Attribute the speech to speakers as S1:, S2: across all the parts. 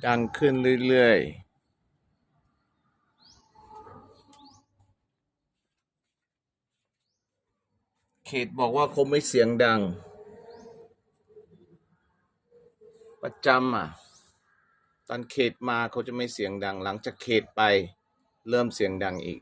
S1: ดังขึ้นเรื่อยๆเขตบอกว่าคงไม่เสียงดังประจำตอนเขตมาเขาจะไม่เสียงดังหลังจากเขตไปเริ่มเสียงดังอีก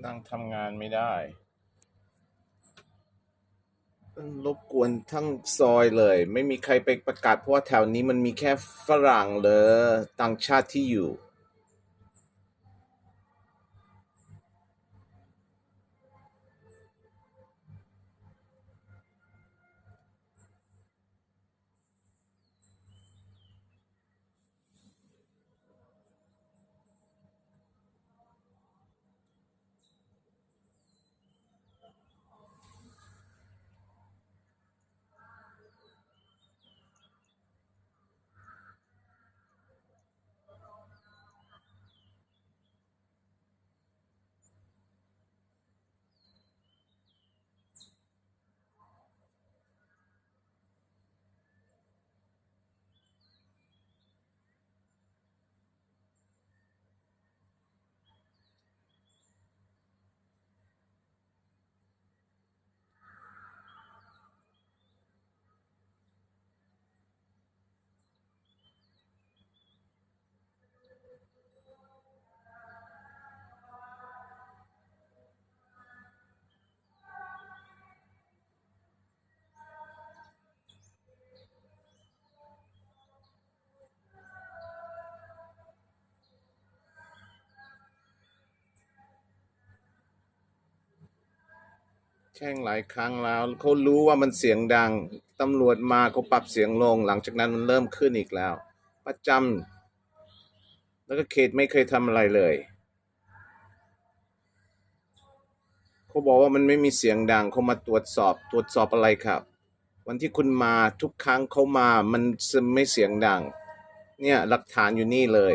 S1: นั่งทำงานไม่ได้รบกวนทั้งซอยเลยไม่มีใครไปประกาศเพราะว่าแถวนี้มันมีแค่ฝรั่งเลยต่างชาติที่อยู่ ข่งหลายครั้งแล้วเขารู้ว่ามันเสียงดังตำรวจมาเขาปรับเสียงลงหลังจากนั้นมันเริ่มขึ้นอีกแล้วประจำแล้วก็เขตไม่เคยทำอะไรเลยเขาบอกว่ามันไม่มีเสียงดังเขามาตรวจสอบอะไรครับวันที่คุณมาทุกครั้งเขามามันไม่เสียงดังเนี่ยหลักฐานอยู่นี่เลย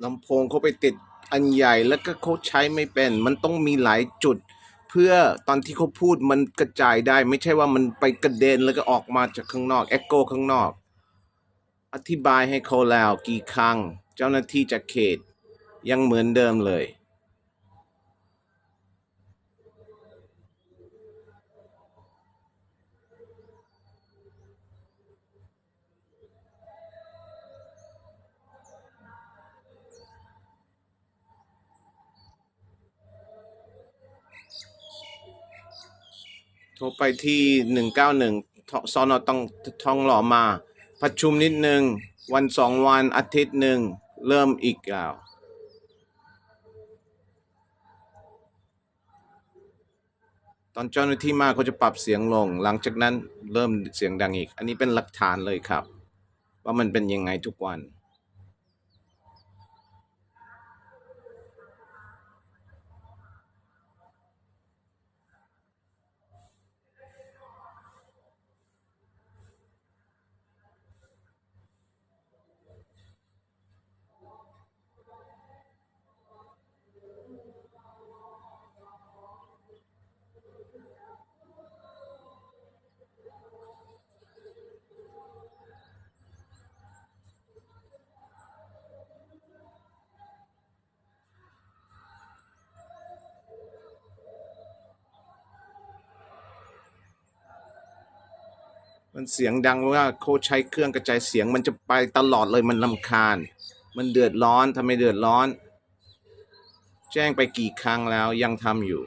S1: ลำโพงเขาไปติดอันใหญ่แล้วก็เขาใช้ไม่เป็นมันต้องมีหลายจุดเพื่อตอนที่เขาพูดมันกระจายได้ไม่ใช่ว่ามันไปกระเด็นแล้วก็ออกมาจากข้างนอกเอ็กโกข้างนอกอธิบายให้เขาแล้วกี่ครั้งเจ้าหน้าที่จากเขตยังเหมือนเดิมเลยโทรไปที่191สนต้องท้องหล่อมาประชุมนิดนึงวัน2 วันอาทิตย์หนึ่งเริ่มอีกแล้วตอนเจ้าหน้าที่มาเขาจะปรับเสียงลงหลังจากนั้นเริ่มเสียงดังอีกอันนี้เป็นหลักฐานเลยครับว่ามันเป็นยังไงทุกวันมันเสียงดังว่าเขาใช้เครื่องกระจายเสียงมันจะไปตลอดเลยมันรำคาญมันเดือดร้อนทำไมเดือดร้อนแจ้งไปกี่ครั้งแล้วยังทำอยู่